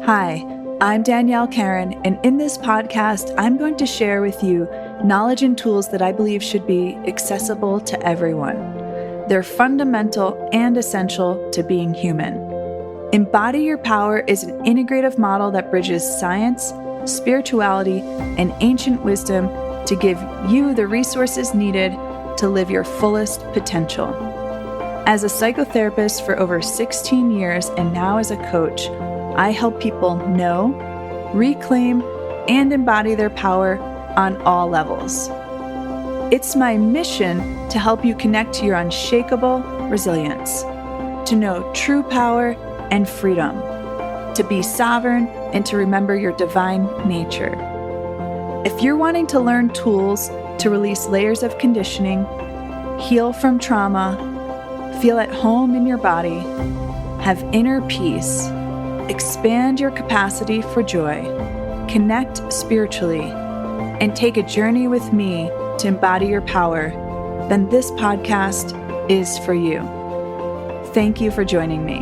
Hi, I'm Danielle Karen, and in this podcast, I'm going to share with you knowledge and tools that I believe should be accessible to everyone. They're fundamental and essential to being human. Embody Your Power is an integrative model that bridges science, spirituality, and ancient wisdom to give you the resources needed to live your fullest potential. As a psychotherapist for over 16 years and now as a coach, I help people know, reclaim, and embody their power on all levels. It's my mission to help you connect to your unshakable resilience, to know true power and freedom, to be sovereign, and to remember your divine nature. If you're wanting to learn tools to release layers of conditioning, heal from trauma, feel at home in your body, have inner peace, expand your capacity for joy, connect spiritually, and take a journey with me to embody your power, then this podcast is for you. Thank you for joining me.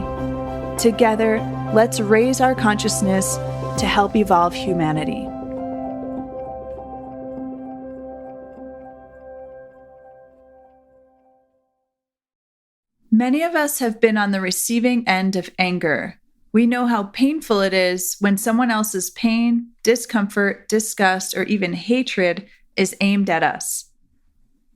Together, let's raise our consciousness to help evolve humanity. Many of us have been on the receiving end of anger. We know how painful it is when someone else's pain, discomfort, disgust, or even hatred is aimed at us.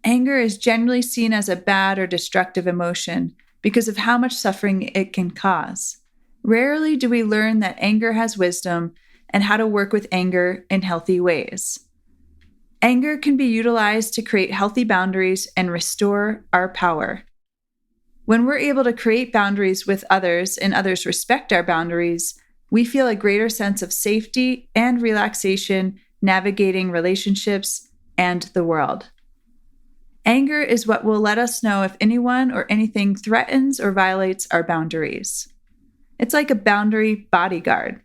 Anger is generally seen as a bad or destructive emotion because of how much suffering it can cause. Rarely do we learn that anger has wisdom and how to work with anger in healthy ways. Anger can be utilized to create healthy boundaries and restore our power. When we're able to create boundaries with others and others respect our boundaries, we feel a greater sense of safety and relaxation navigating relationships and the world. Anger is what will let us know if anyone or anything threatens or violates our boundaries. It's like a boundary bodyguard.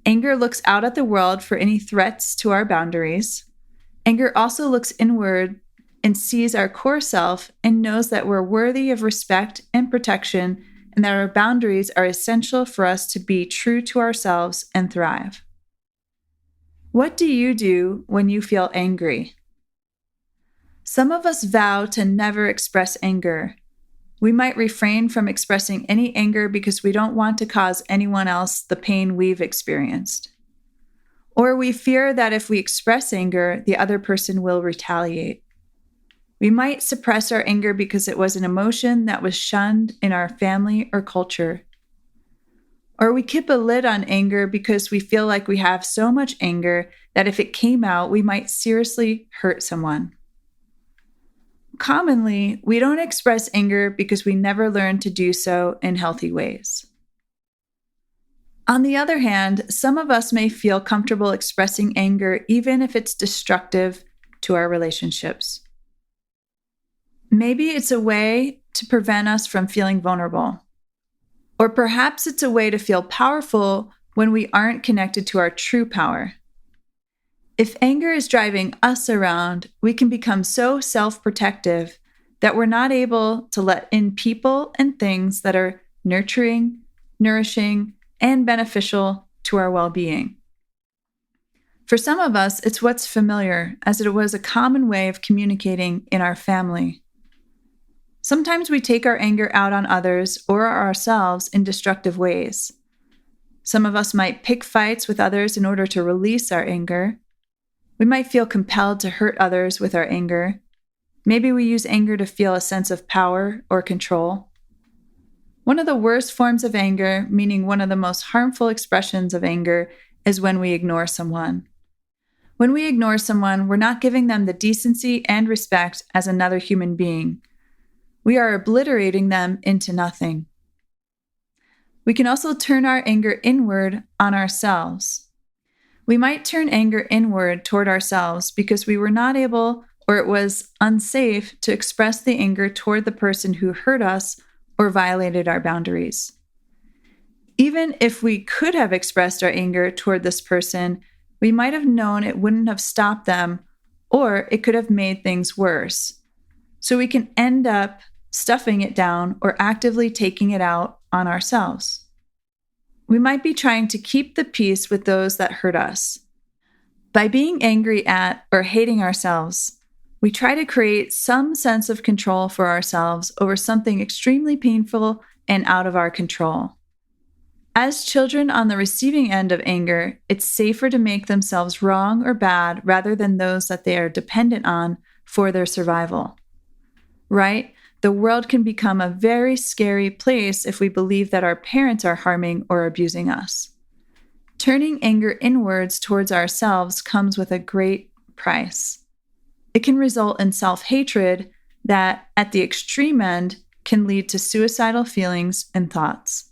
Anger looks out at the world for any threats to our boundaries. Anger also looks inward and sees our core self and knows that we're worthy of respect and protection and that our boundaries are essential for us to be true to ourselves and thrive. What do you do when you feel angry? Some of us vow to never express anger. We might refrain from expressing any anger because we don't want to cause anyone else the pain we've experienced. Or we fear that if we express anger, the other person will retaliate. We might suppress our anger because it was an emotion that was shunned in our family or culture. Or we keep a lid on anger because we feel like we have so much anger that if it came out, we might seriously hurt someone. Commonly, we don't express anger because we never learned to do so in healthy ways. On the other hand, some of us may feel comfortable expressing anger even if it's destructive to our relationships. Maybe it's a way to prevent us from feeling vulnerable. Or perhaps it's a way to feel powerful when we aren't connected to our true power. If anger is driving us around, we can become so self-protective that we're not able to let in people and things that are nurturing, nourishing, and beneficial to our well-being. For some of us, it's what's familiar, as it was a common way of communicating in our family. Sometimes we take our anger out on others or ourselves in destructive ways. Some of us might pick fights with others in order to release our anger. We might feel compelled to hurt others with our anger. Maybe we use anger to feel a sense of power or control. One of the worst forms of anger, meaning one of the most harmful expressions of anger, is when we ignore someone. When we ignore someone, we're not giving them the decency and respect as another human being. We are obliterating them into nothing. We can also turn our anger inward on ourselves. We might turn anger inward toward ourselves because we were not able or it was unsafe to express the anger toward the person who hurt us or violated our boundaries. Even if we could have expressed our anger toward this person, we might have known it wouldn't have stopped them or it could have made things worse. So we can end up stuffing it down or actively taking it out on ourselves. we might be trying to keep the peace with those that hurt us. By being angry at or hating ourselves, we try to create some sense of control for ourselves over something extremely painful and out of our control. As children on the receiving end of anger, it's safer to make themselves wrong or bad rather than those that they are dependent on for their survival. Right? The world can become a very scary place if we believe that our parents are harming or abusing us. Turning anger inwards towards ourselves comes with a great price. It can result in self-hatred that, at the extreme end, can lead to suicidal feelings and thoughts.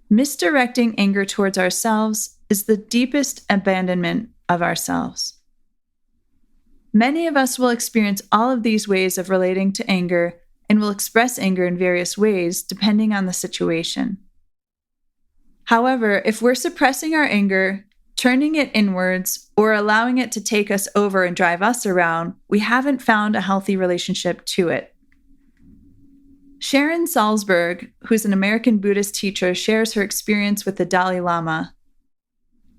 Misdirecting anger towards ourselves is the deepest abandonment of ourselves. Many of us will experience all of these ways of relating to anger and will express anger in various ways depending on the situation. However, if we're suppressing our anger, turning it inwards, or allowing it to take us over and drive us around, we haven't found a healthy relationship to it. Sharon Salzberg, who's an American Buddhist teacher, shares her experience with the Dalai Lama.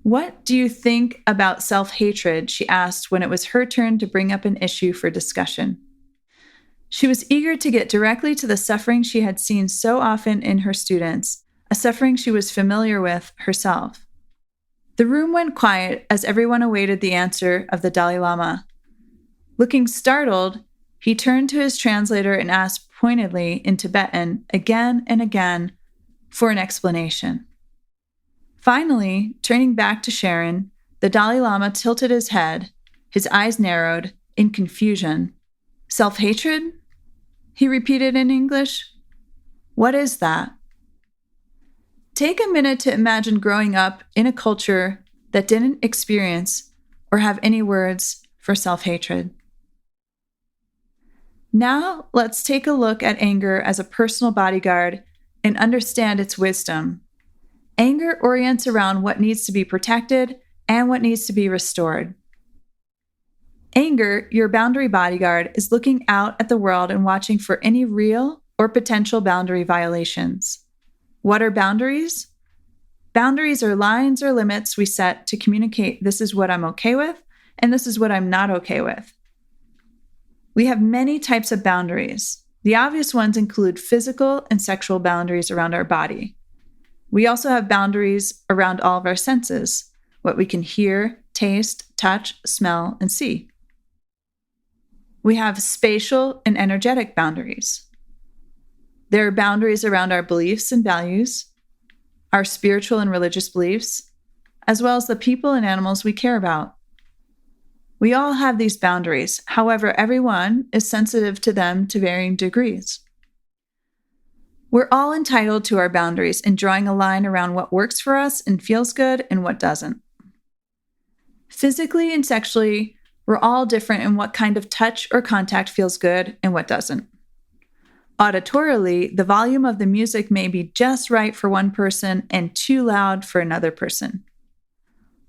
"What do you think about self-hatred?" she asked when it was her turn to bring up an issue for discussion. She was eager to get directly to the suffering she had seen so often in her students, a suffering she was familiar with herself. The room went quiet as everyone awaited the answer of the Dalai Lama. Looking startled, he turned to his translator and asked pointedly in Tibetan again and again for an explanation. Finally, turning back to Sharon, the Dalai Lama tilted his head, his eyes narrowed, in confusion. "Self-hatred?" he repeated in English. "What is that?" Take a minute to imagine growing up in a culture that didn't experience or have any words for self-hatred. Now, let's take a look at anger as a personal bodyguard and understand its wisdom. Anger orients around what needs to be protected and what needs to be restored. Anger, your boundary bodyguard, is looking out at the world and watching for any real or potential boundary violations. What are boundaries? Boundaries are lines or limits we set to communicate this is what I'm okay with and this is what I'm not okay with. We have many types of boundaries. The obvious ones include physical and sexual boundaries around our body. We also have boundaries around all of our senses, what we can hear, taste, touch, smell, and see. We have spatial and energetic boundaries. There are boundaries around our beliefs and values, our spiritual and religious beliefs, as well as the people and animals we care about. We all have these boundaries. However, everyone is sensitive to them to varying degrees. We're all entitled to our boundaries and drawing a line around what works for us and feels good and what doesn't. Physically and sexually, we're all different in what kind of touch or contact feels good and what doesn't. Auditorily, the volume of the music may be just right for one person and too loud for another person.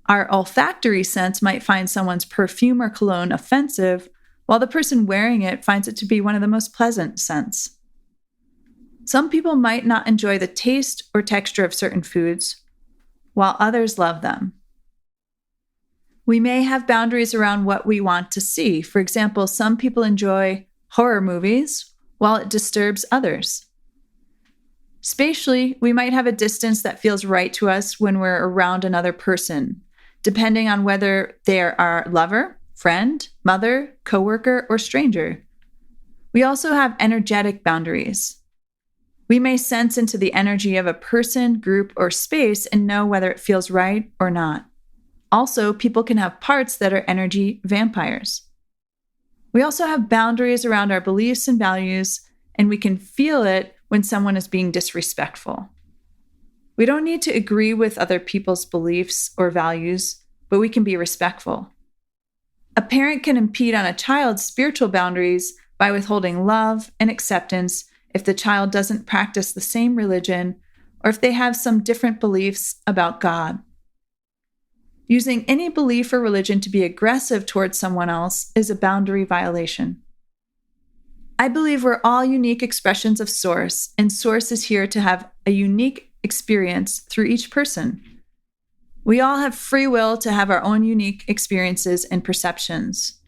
Our olfactory sense might find someone's perfume or cologne offensive, while the person wearing it finds it to be one of the most pleasant scents. Some people might not enjoy the taste or texture of certain foods, while others love them. We may have boundaries around what we want to see. For example, some people enjoy horror movies, while it disturbs others. Spatially, we might have a distance that feels right to us when we're around another person, depending on whether they are our lover, friend, mother, coworker, or stranger. We also have energetic boundaries. We may sense into the energy of a person, group, or space and know whether it feels right or not. Also, people can have parts that are energy vampires. We also have boundaries around our beliefs and values, and we can feel it when someone is being disrespectful. We don't need to agree with other people's beliefs or values, but we can be respectful. A parent can impede on a child's spiritual boundaries by withholding love and acceptance if the child doesn't practice the same religion or if they have some different beliefs about God. Using any belief or religion to be aggressive towards someone else is a boundary violation. I believe we're all unique expressions of Source, and Source is here to have a unique experience through each person. We all have free will to have our own unique experiences and perceptions.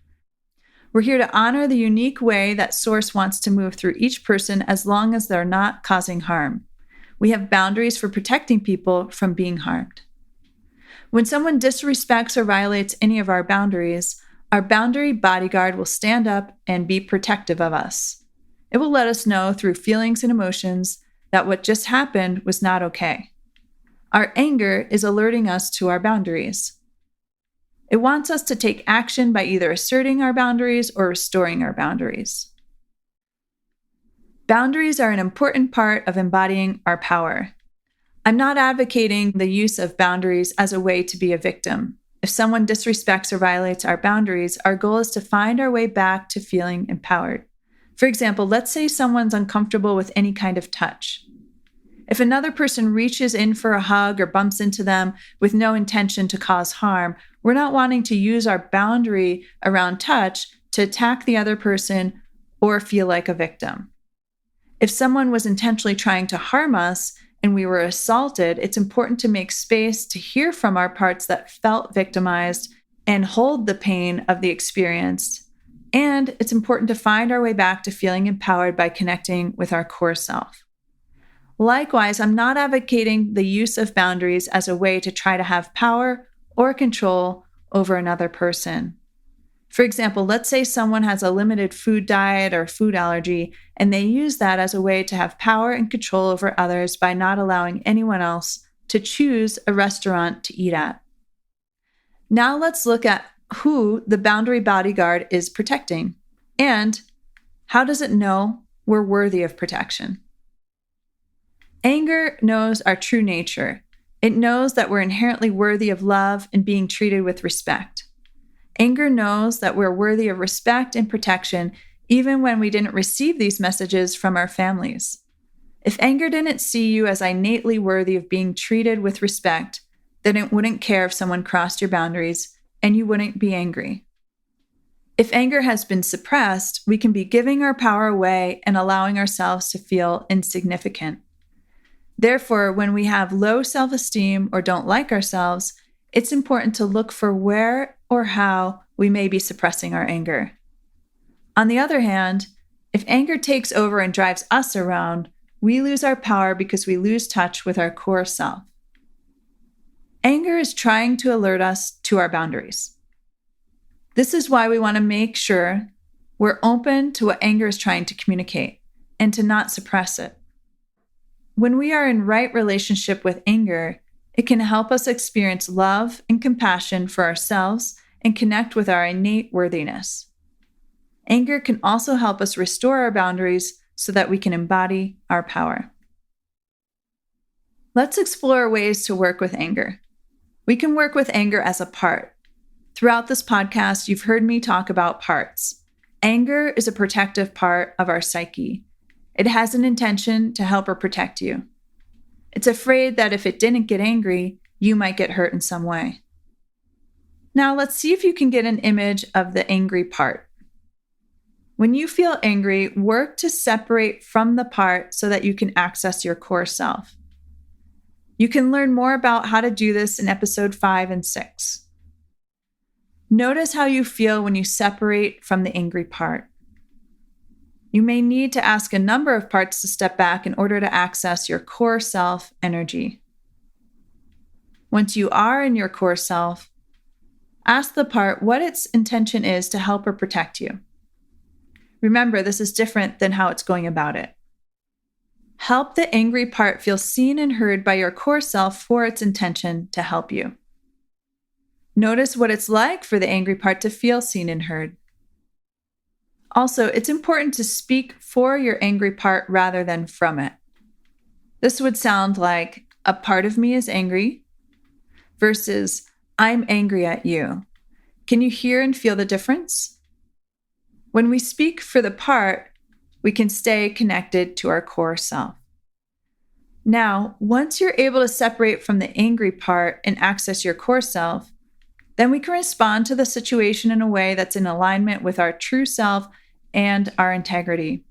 We're here to honor the unique way that Source wants to move through each person as long as they're not causing harm. We have boundaries for protecting people from being harmed. When someone disrespects or violates any of our boundaries, our boundary bodyguard will stand up and be protective of us. It will let us know through feelings and emotions that what just happened was not okay. Our anger is alerting us to our boundaries. It wants us to take action by either asserting our boundaries or restoring our boundaries. Boundaries are an important part of embodying our power. I'm not advocating the use of boundaries as a way to be a victim. If someone disrespects or violates our boundaries, our goal is to find our way back to feeling empowered. For example, let's say someone's uncomfortable with any kind of touch. If another person reaches in for a hug or bumps into them with no intention to cause harm, we're not wanting to use our boundary around touch to attack the other person or feel like a victim. If someone was intentionally trying to harm us and we were assaulted, it's important to make space to hear from our parts that felt victimized and hold the pain of the experience. And it's important to find our way back to feeling empowered by connecting with our core self. Likewise, I'm not advocating the use of boundaries as a way to try to have power or control over another person. For example, let's say someone has a limited food diet or food allergy, and they use that as a way to have power and control over others by not allowing anyone else to choose a restaurant to eat at. Now let's look at who the boundary bodyguard is protecting, and how does it know we're worthy of protection? Anger knows our true nature. It knows that we're inherently worthy of love and being treated with respect. Anger knows that we're worthy of respect and protection even when we didn't receive these messages from our families. If anger didn't see you as innately worthy of being treated with respect, then it wouldn't care if someone crossed your boundaries and you wouldn't be angry. If anger has been suppressed, we can be giving our power away and allowing ourselves to feel insignificant. Therefore, when we have low self-esteem or don't like ourselves, it's important to look for where or how we may be suppressing our anger. On the other hand, if anger takes over and drives us around, we lose our power because we lose touch with our core self. Anger is trying to alert us to our boundaries. This is why we want to make sure we're open to what anger is trying to communicate and to not suppress it. When we are in right relationship with anger, it can help us experience love and compassion for ourselves and connect with our innate worthiness. Anger can also help us restore our boundaries so that we can embody our power. Let's explore ways to work with anger. We can work with anger as a part. Throughout this podcast, you've heard me talk about parts. Anger is a protective part of our psyche. It has an intention to help or protect you. It's afraid that if it didn't get angry, you might get hurt in some way. Now let's see if you can get an image of the angry part. When you feel angry, work to separate from the part so that you can access your core self. You can learn more about how to do this in episode 5 and 6. Notice how you feel when you separate from the angry part. You may need to ask a number of parts to step back in order to access your core self energy. Once you are in your core self, ask the part what its intention is to help or protect you. Remember, this is different than how it's going about it. Help the angry part feel seen and heard by your core self for its intention to help you. Notice what it's like for the angry part to feel seen and heard. Also, it's important to speak for your angry part rather than from it. This would sound like, a part of me is angry, versus, I'm angry at you. Can you hear and feel the difference? When we speak for the part, we can stay connected to our core self. Now, once you're able to separate from the angry part and access your core self, then we can respond to the situation in a way that's in alignment with our true self and our integrity.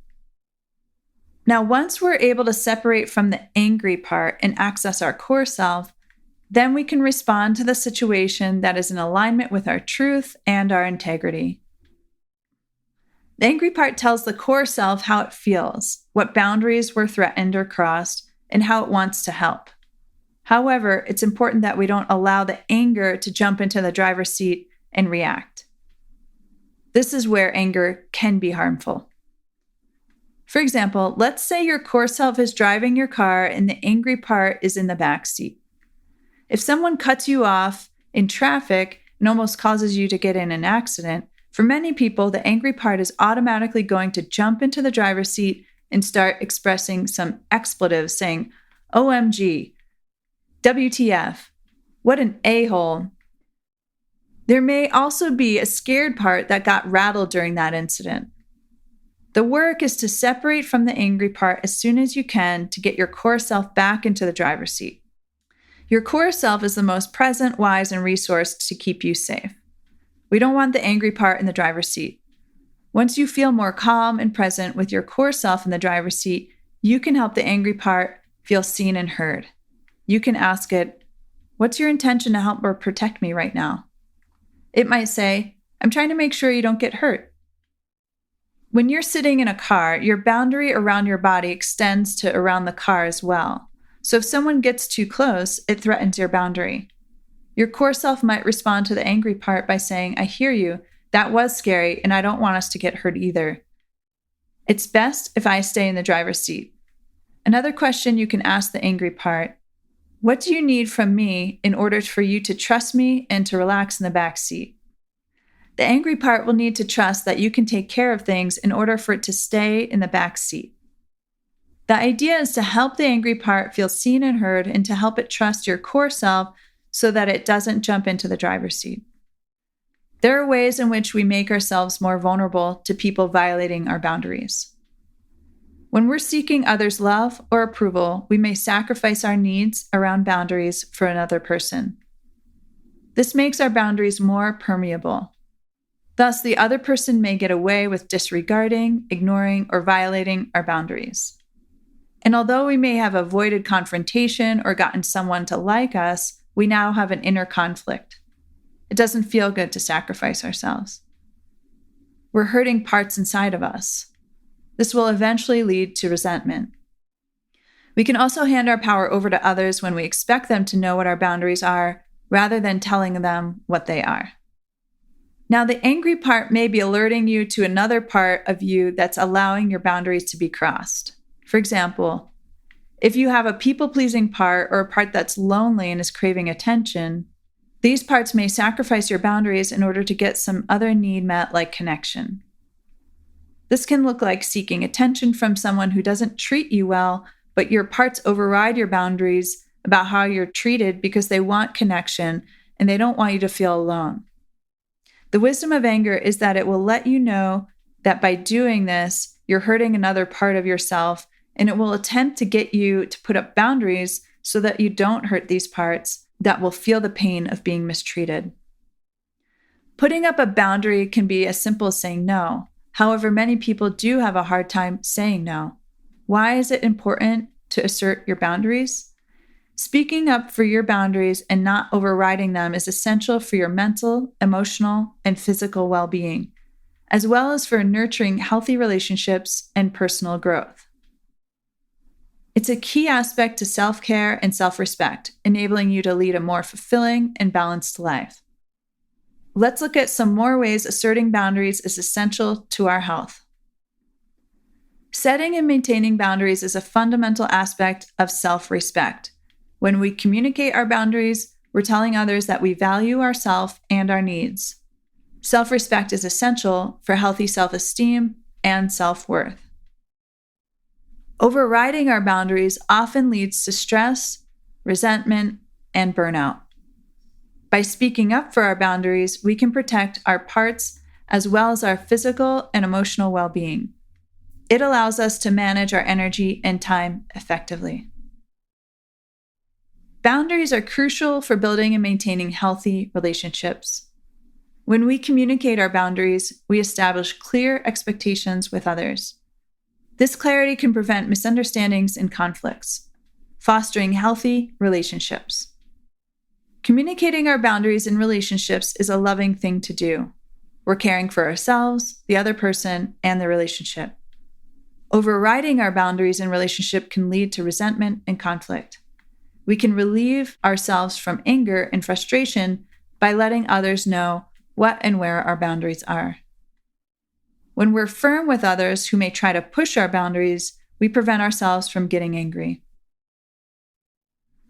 Now, once we're able to separate from the angry part and access our core self, then we can respond to the situation that is in alignment with our truth and our integrity. The angry part tells the core self how it feels, what boundaries were threatened or crossed, and how it wants to help. However, it's important that we don't allow the anger to jump into the driver's seat and react. This is where anger can be harmful. For example, let's say your core self is driving your car and the angry part is in the back seat. If someone cuts you off in traffic and almost causes you to get in an accident, for many people, the angry part is automatically going to jump into the driver's seat and start expressing some expletives saying, OMG, WTF, what an a-hole. There may also be a scared part that got rattled during that incident. The work is to separate from the angry part as soon as you can to get your core self back into the driver's seat. Your core self is the most present, wise, and resourced to keep you safe. We don't want the angry part in the driver's seat. Once you feel more calm and present with your core self in the driver's seat, you can help the angry part feel seen and heard. You can ask it, what's your intention to help or protect me right now? It might say, I'm trying to make sure you don't get hurt. When you're sitting in a car, your boundary around your body extends to around the car as well. So if someone gets too close, it threatens your boundary. Your core self might respond to the angry part by saying, I hear you, that was scary, and I don't want us to get hurt either. It's best if I stay in the driver's seat. Another question you can ask the angry part, what do you need from me in order for you to trust me and to relax in the back seat? The angry part will need to trust that you can take care of things in order for it to stay in the back seat. The idea is to help the angry part feel seen and heard and to help it trust your core self so that it doesn't jump into the driver's seat. There are ways in which we make ourselves more vulnerable to people violating our boundaries. When we're seeking others' love or approval, we may sacrifice our needs around boundaries for another person. This makes our boundaries more permeable. Thus, the other person may get away with disregarding, ignoring, or violating our boundaries. And although we may have avoided confrontation or gotten someone to like us, we now have an inner conflict. It doesn't feel good to sacrifice ourselves. We're hurting parts inside of us. This will eventually lead to resentment. We can also hand our power over to others when we expect them to know what our boundaries are, rather than telling them what they are. Now, the angry part may be alerting you to another part of you that's allowing your boundaries to be crossed. For example, if you have a people-pleasing part or a part that's lonely and is craving attention, these parts may sacrifice your boundaries in order to get some other need met, like connection. This can look like seeking attention from someone who doesn't treat you well, but your parts override your boundaries about how you're treated because they want connection and they don't want you to feel alone. The wisdom of anger is that it will let you know that by doing this, you're hurting another part of yourself, and it will attempt to get you to put up boundaries so that you don't hurt these parts that will feel the pain of being mistreated. Putting up a boundary can be as simple as saying no. However, many people do have a hard time saying no. Why is it important to assert your boundaries? Speaking up for your boundaries and not overriding them is essential for your mental, emotional, and physical well-being, as well as for nurturing healthy relationships and personal growth. It's a key aspect to self-care and self-respect, enabling you to lead a more fulfilling and balanced life. Let's look at some more ways asserting boundaries is essential to our health. Setting and maintaining boundaries is a fundamental aspect of self-respect. When we communicate our boundaries, we're telling others that we value ourselves and our needs. Self-respect is essential for healthy self-esteem and self-worth. Overriding our boundaries often leads to stress, resentment, and burnout. By speaking up for our boundaries, we can protect our parts as well as our physical and emotional well-being. It allows us to manage our energy and time effectively. Boundaries are crucial for building and maintaining healthy relationships. When we communicate our boundaries, we establish clear expectations with others. This clarity can prevent misunderstandings and conflicts, fostering healthy relationships. Communicating our boundaries in relationships is a loving thing to do. We're caring for ourselves, the other person, and the relationship. Overriding our boundaries in relationship can lead to resentment and conflict. We can relieve ourselves from anger and frustration by letting others know what and where our boundaries are. When we're firm with others who may try to push our boundaries, we prevent ourselves from getting angry.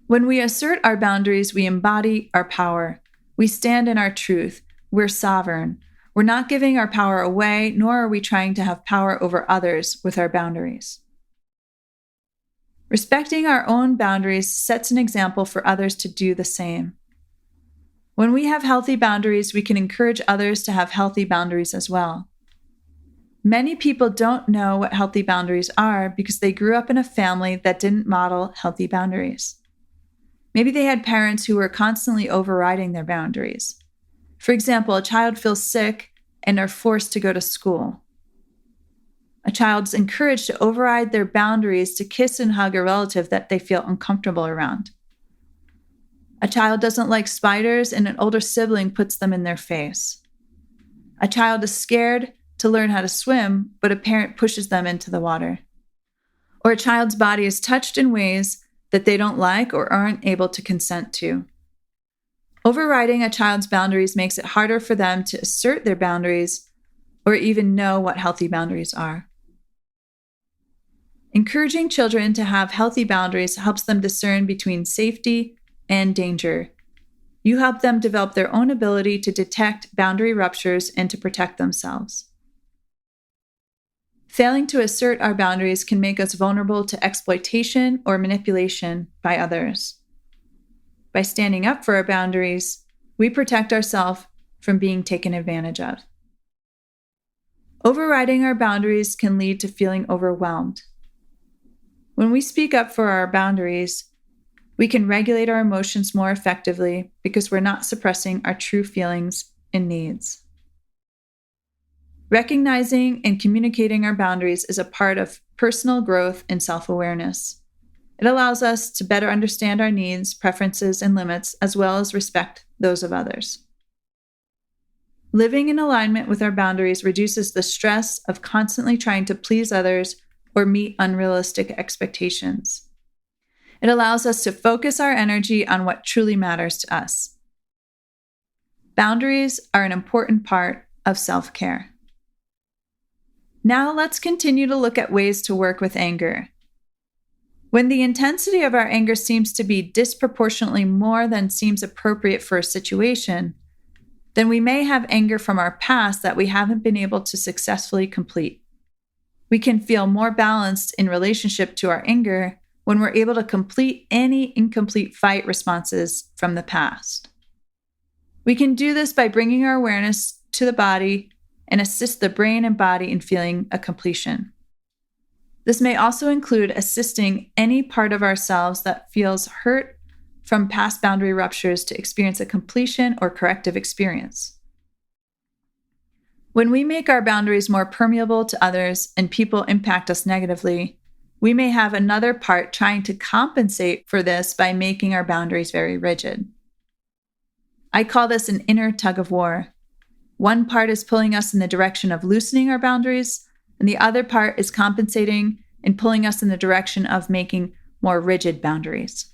When we assert our boundaries, we embody our power. We stand in our truth. We're sovereign. We're not giving our power away, nor are we trying to have power over others with our boundaries. Respecting our own boundaries sets an example for others to do the same. When we have healthy boundaries, we can encourage others to have healthy boundaries as well. Many people don't know what healthy boundaries are because they grew up in a family that didn't model healthy boundaries. Maybe they had parents who were constantly overriding their boundaries. For example, a child feels sick and are forced to go to school. A child's encouraged to override their boundaries to kiss and hug a relative that they feel uncomfortable around. A child doesn't like spiders and an older sibling puts them in their face. A child is scared to learn how to swim, but a parent pushes them into the water. Or a child's body is touched in ways that they don't like or aren't able to consent to. Overriding a child's boundaries makes it harder for them to assert their boundaries or even know what healthy boundaries are. Encouraging children to have healthy boundaries helps them discern between safety and danger. You help them develop their own ability to detect boundary ruptures and to protect themselves. Failing to assert our boundaries can make us vulnerable to exploitation or manipulation by others. By standing up for our boundaries, we protect ourselves from being taken advantage of. Overriding our boundaries can lead to feeling overwhelmed. When we speak up for our boundaries, we can regulate our emotions more effectively because we're not suppressing our true feelings and needs. Recognizing and communicating our boundaries is a part of personal growth and self-awareness. It allows us to better understand our needs, preferences, and limits, as well as respect those of others. Living in alignment with our boundaries reduces the stress of constantly trying to please others or meet unrealistic expectations. It allows us to focus our energy on what truly matters to us. Boundaries are an important part of self-care. Now let's continue to look at ways to work with anger. When the intensity of our anger seems to be disproportionately more than seems appropriate for a situation, then we may have anger from our past that we haven't been able to successfully complete. We can feel more balanced in relationship to our anger when we're able to complete any incomplete fight responses from the past. We can do this by bringing our awareness to the body and assist the brain and body in feeling a completion. This may also include assisting any part of ourselves that feels hurt from past boundary ruptures to experience a completion or corrective experience. When we make our boundaries more permeable to others and people impact us negatively, we may have another part trying to compensate for this by making our boundaries very rigid. I call this an inner tug of war. One part is pulling us in the direction of loosening our boundaries, and the other part is compensating and pulling us in the direction of making more rigid boundaries.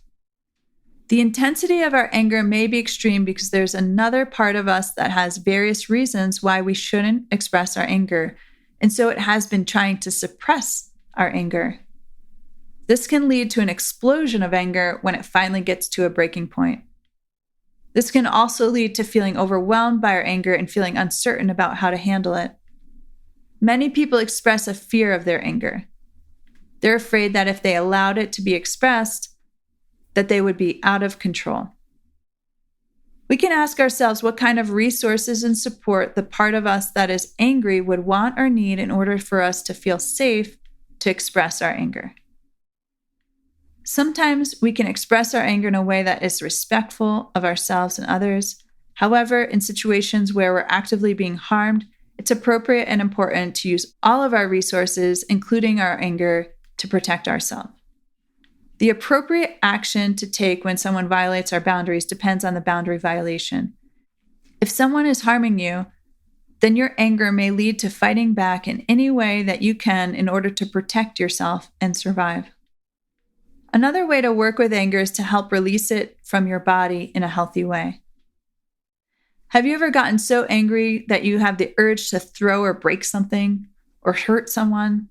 The intensity of our anger may be extreme because there's another part of us that has various reasons why we shouldn't express our anger, and so it has been trying to suppress our anger. This can lead to an explosion of anger when it finally gets to a breaking point. This can also lead to feeling overwhelmed by our anger and feeling uncertain about how to handle it. Many people express a fear of their anger. They're afraid that if they allowed it to be expressed, that they would be out of control. We can ask ourselves what kind of resources and support the part of us that is angry would want or need in order for us to feel safe to express our anger. Sometimes we can express our anger in a way that is respectful of ourselves and others. However, in situations where we're actively being harmed, it's appropriate and important to use all of our resources, including our anger, to protect ourselves. The appropriate action to take when someone violates our boundaries depends on the boundary violation. If someone is harming you, then your anger may lead to fighting back in any way that you can in order to protect yourself and survive. Another way to work with anger is to help release it from your body in a healthy way. Have you ever gotten so angry that you have the urge to throw or break something or hurt someone,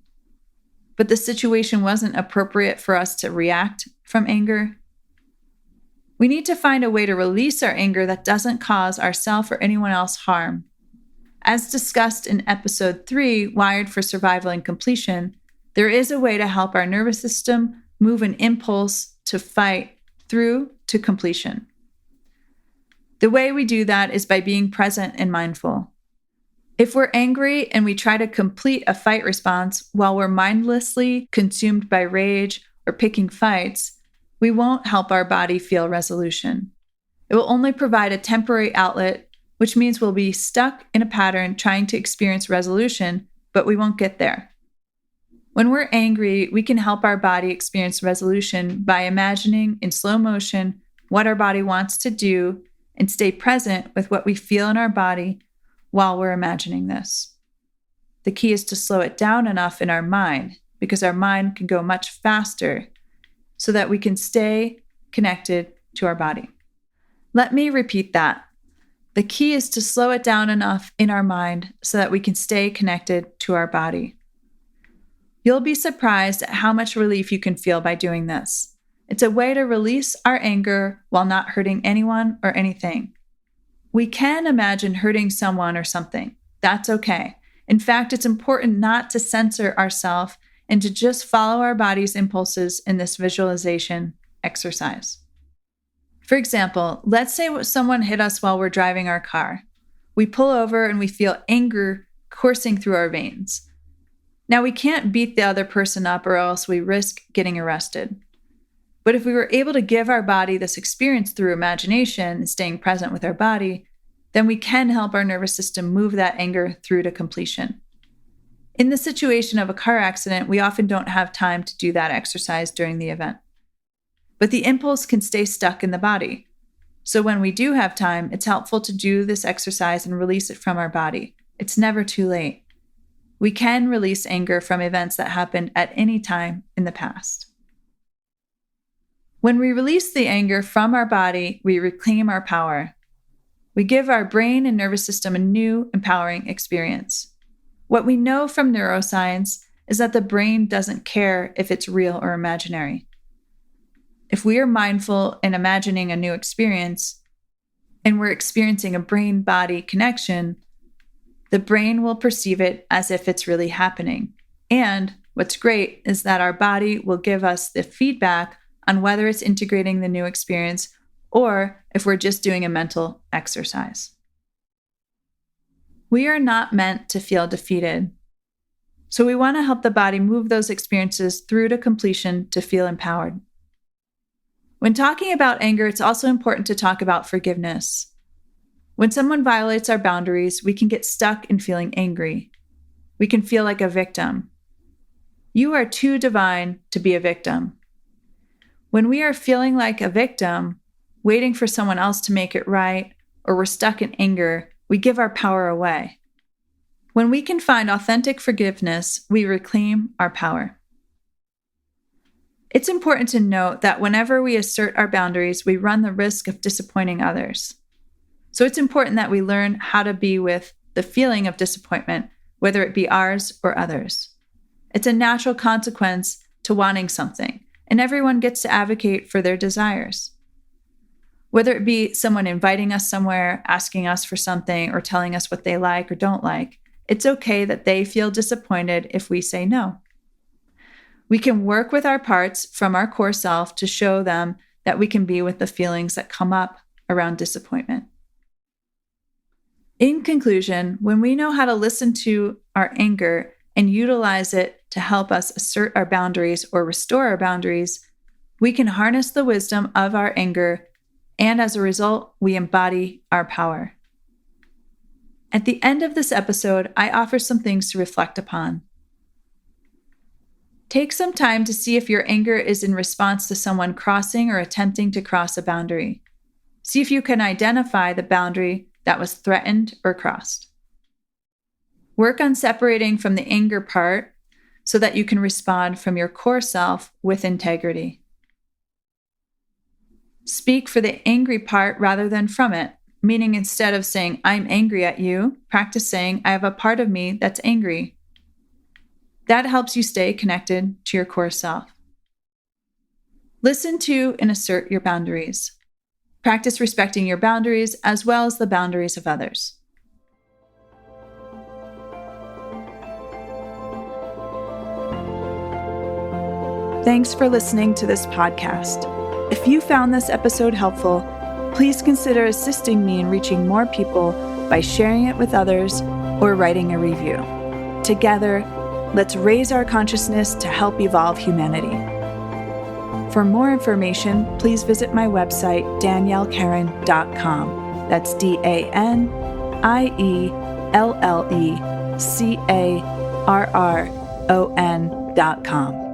but the situation wasn't appropriate for us to react from anger? We need to find a way to release our anger that doesn't cause ourselves or anyone else harm. As discussed in episode 3, Wired for Survival and Completion, there is a way to help our nervous system move an impulse to fight through to completion. The way we do that is by being present and mindful. If we're angry and we try to complete a fight response while we're mindlessly consumed by rage or picking fights, we won't help our body feel resolution. It will only provide a temporary outlet, which means we'll be stuck in a pattern trying to experience resolution, but we won't get there. When we're angry, we can help our body experience resolution by imagining in slow motion what our body wants to do and stay present with what we feel in our body while we're imagining this. The key is to slow it down enough in our mind, because our mind can go much faster, so that we can stay connected to our body. Let me repeat that. The key is to slow it down enough in our mind so that we can stay connected to our body. You'll be surprised at how much relief you can feel by doing this. It's a way to release our anger while not hurting anyone or anything. We can imagine hurting someone or something. That's okay. In fact, it's important not to censor ourselves and to just follow our body's impulses in this visualization exercise. For example, let's say someone hit us while we're driving our car. We pull over and we feel anger coursing through our veins. Now, we can't beat the other person up or else we risk getting arrested. But if we were able to give our body this experience through imagination and staying present with our body, then we can help our nervous system move that anger through to completion. In the situation of a car accident, we often don't have time to do that exercise during the event. But the impulse can stay stuck in the body. So when we do have time, it's helpful to do this exercise and release it from our body. It's never too late. We can release anger from events that happened at any time in the past. When we release the anger from our body, we reclaim our power. We give our brain and nervous system a new, empowering experience. What we know from neuroscience is that the brain doesn't care if it's real or imaginary. If we are mindful and imagining a new experience, and we're experiencing a brain-body connection, the brain will perceive it as if it's really happening. And what's great is that our body will give us the feedback on whether it's integrating the new experience or if we're just doing a mental exercise. We are not meant to feel defeated. So we want to help the body move those experiences through to completion to feel empowered. When talking about anger, it's also important to talk about forgiveness. When someone violates our boundaries, we can get stuck in feeling angry. We can feel like a victim. You are too divine to be a victim. When we are feeling like a victim, waiting for someone else to make it right, or we're stuck in anger, we give our power away. When we can find authentic forgiveness, we reclaim our power. It's important to note that whenever we assert our boundaries, we run the risk of disappointing others. So it's important that we learn how to be with the feeling of disappointment, whether it be ours or others. It's a natural consequence to wanting something, and everyone gets to advocate for their desires. Whether it be someone inviting us somewhere, asking us for something, or telling us what they like or don't like, it's okay that they feel disappointed if we say no. We can work with our parts from our core self to show them that we can be with the feelings that come up around disappointment. In conclusion, when we know how to listen to our anger and utilize it to help us assert our boundaries or restore our boundaries, we can harness the wisdom of our anger, and as a result, we embody our power. At the end of this episode, I offer some things to reflect upon. Take some time to see if your anger is in response to someone crossing or attempting to cross a boundary. See if you can identify the boundary that was threatened or crossed. Work on separating from the anger part so that you can respond from your core self with integrity. Speak for the angry part rather than from it, meaning instead of saying, "I'm angry at you," practice saying, "I have a part of me that's angry." That helps you stay connected to your core self. Listen to and assert your boundaries. Practice respecting your boundaries as well as the boundaries of others. Thanks for listening to this podcast. If you found this episode helpful, please consider assisting me in reaching more people by sharing it with others or writing a review. Together, let's raise our consciousness to help evolve humanity. For more information, please visit my website, daniellekaron.com. That's DANIELLECARRON.com.